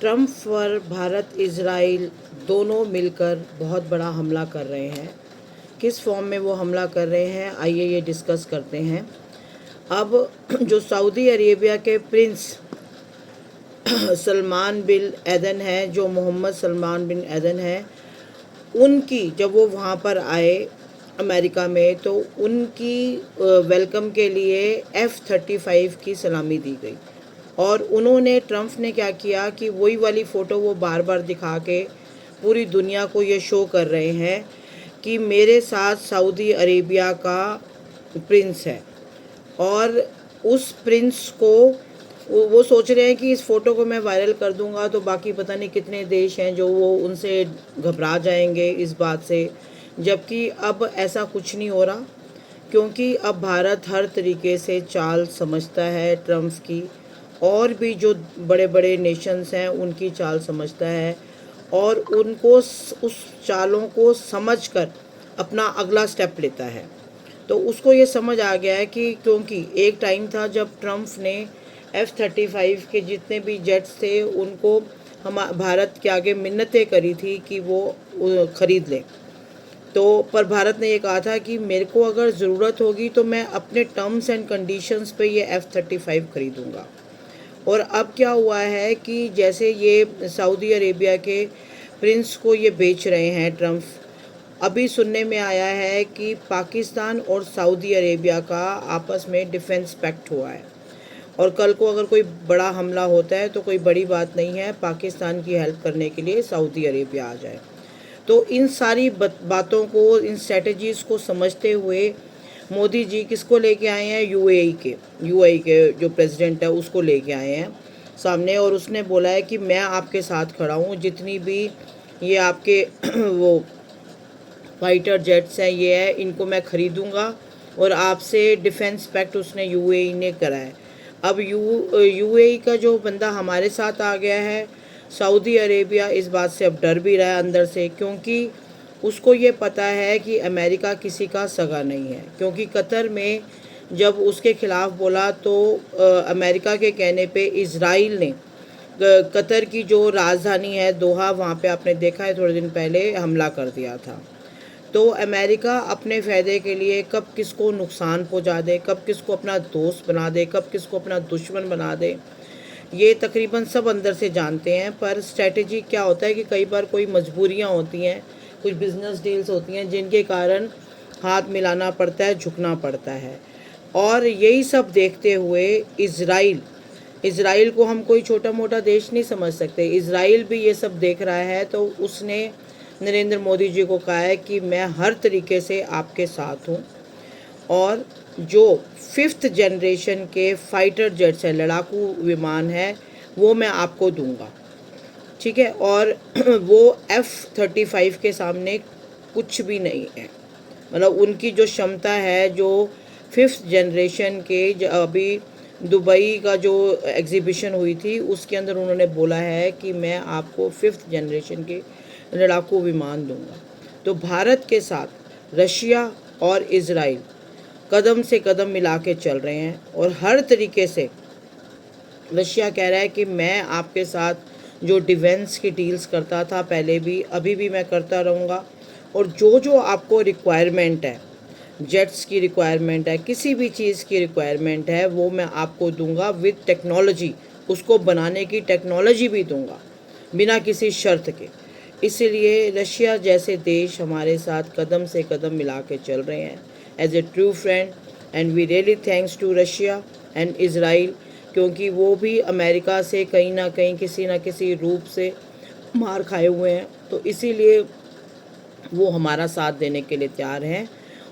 Trump पर Bharat Israel दोनों मिलकर बहुत बड़ा हमला कर रहे हैं। किस फॉर्म में वो हमला कर रहे हैं, आइए ये डिस्कस करते हैं। अब जो सऊदी अरेबिया के प्रिंस सलमान बिन एदन है, जो मोहम्मद सलमान बिन एदन है, उनकी जब वो वहाँ पर आए अमेरिका में, तो उनकी वेलकम के लिए F-35 की सलामी दी गई। और उन्होंने ट्रंप ने क्या किया कि वही वाली फ़ोटो वो बार बार दिखा के पूरी दुनिया को ये शो कर रहे हैं कि मेरे साथ सऊदी अरेबिया का प्रिंस है। और उस प्रिंस को वो सोच रहे हैं कि इस फ़ोटो को मैं वायरल कर दूंगा तो बाकी पता नहीं कितने देश हैं जो वो उनसे घबरा जाएंगे इस बात से। जबकि अब ऐसा कुछ नहीं हो रहा, क्योंकि अब भारत हर तरीके से चाल समझता है ट्रंप की, और भी जो बड़े बड़े नेशंस हैं उनकी चाल समझता है, और उनको उस चालों को समझकर अपना अगला स्टेप लेता है। तो उसको ये समझ आ गया है कि क्योंकि एक टाइम था जब ट्रंप ने F-35 के जितने भी जेट्स थे उनको हम भारत के आगे मिन्नतें करी थी कि वो ख़रीद लें। तो पर भारत ने ये कहा था कि मेरे को अगर ज़रूरत होगी तो मैं अपने टर्म्स एंड कंडीशंस पे ये F-35 ख़रीदूँगा। और अब क्या हुआ है कि जैसे ये सऊदी अरेबिया के प्रिंस को ये बेच रहे हैं ट्रंप, अभी सुनने में आया है कि पाकिस्तान और सऊदी अरेबिया का आपस में डिफेंस पैक्ट हुआ है, और कल को अगर कोई बड़ा हमला होता है तो कोई बड़ी बात नहीं है, पाकिस्तान की हेल्प करने के लिए सऊदी अरेबिया आ जाए। तो इन सारी बातों को, इन स्ट्रेटजीज़ को समझते हुए मोदी जी किसको लेके आए हैं, यूएई के जो प्रेसिडेंट है उसको लेके आए हैं सामने, और उसने बोला है कि मैं आपके साथ खड़ा हूँ, जितनी भी ये आपके वो फाइटर जेट्स हैं ये है, इनको मैं ख़रीदूँगा, और आपसे डिफेंस पैक्ट उसने यूएई ने करा है। अब यूएई का जो बंदा हमारे साथ आ गया है, सऊदी अरेबिया इस बात से अब डर भी रहा है अंदर से, क्योंकि उसको ये पता है कि अमेरिका किसी का सगा नहीं है। क्योंकि कतर में जब उसके ख़िलाफ़ बोला तो अमेरिका के कहने पे इज़राइल ने कतर की जो राजधानी है दोहा, वहाँ पे आपने देखा है थोड़े दिन पहले हमला कर दिया था। तो अमेरिका अपने फ़ायदे के लिए कब किसको नुकसान पहुँचा दे, कब किसको अपना दोस्त बना दे, कब किसको अपना दुश्मन बना दे, ये तकरीबन सब अंदर से जानते हैं। पर स्ट्रेटजी क्या होता है कि कई बार कोई मजबूरियां होती हैं, कुछ बिजनेस डील्स होती हैं जिनके कारण हाथ मिलाना पड़ता है, झुकना पड़ता है। और यही सब देखते हुए इज़राइल को हम कोई छोटा मोटा देश नहीं समझ सकते। इज़राइल भी ये सब देख रहा है, तो उसने नरेंद्र मोदी जी को कहा है कि मैं हर तरीके से आपके साथ हूँ, और जो 5th जनरेशन के फाइटर जेट्स हैं, लड़ाकू विमान है, वो मैं आपको दूंगा, ठीक है। और वो F-35 के सामने कुछ भी नहीं है। मतलब उनकी जो क्षमता है, जो 5th जनरेशन के अभी दुबई का जो एग्जीबिशन हुई थी उसके अंदर उन्होंने बोला है कि मैं आपको 5th जनरेशन के लड़ाकू विमान दूंगा। तो भारत के साथ रशिया और इज़राइल कदम से कदम मिला के चल रहे हैं, और हर तरीके से रशिया कह रहा है कि मैं आपके साथ जो डिफेंस की डील्स करता था पहले भी, अभी भी मैं करता रहूँगा, और जो जो आपको रिक्वायरमेंट है, जेट्स की रिक्वायरमेंट है, किसी भी चीज़ की रिक्वायरमेंट है, वो मैं आपको दूंगा विद टेक्नोलॉजी, उसको बनाने की टेक्नोलॉजी भी दूंगा बिना किसी शर्त के। इसलिए रशिया जैसे देश हमारे साथ कदम से कदम मिला के चल रहे हैं as a true friend, and we really thanks to Russia and Israel, क्योंकि वो भी अमेरिका से कहीं ना कहीं किसी ना किसी रूप से मार खाए हुए हैं, तो इसीलिए वो हमारा साथ देने के लिए तैयार हैं।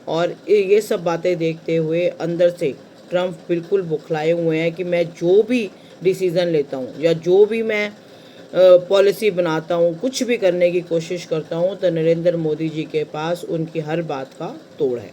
और ये सब बातें देखते हुए अंदर से ट्रंप बिल्कुल बौखलाए हुए हैं कि मैं जो भी डिसीज़न लेता हूँ या जो भी मैं पॉलिसी बनाता हूँ, कुछ भी करने की कोशिश करता हूँ, तो नरेंद्र मोदी जी के पास उनकी हर बात का तोड़ है।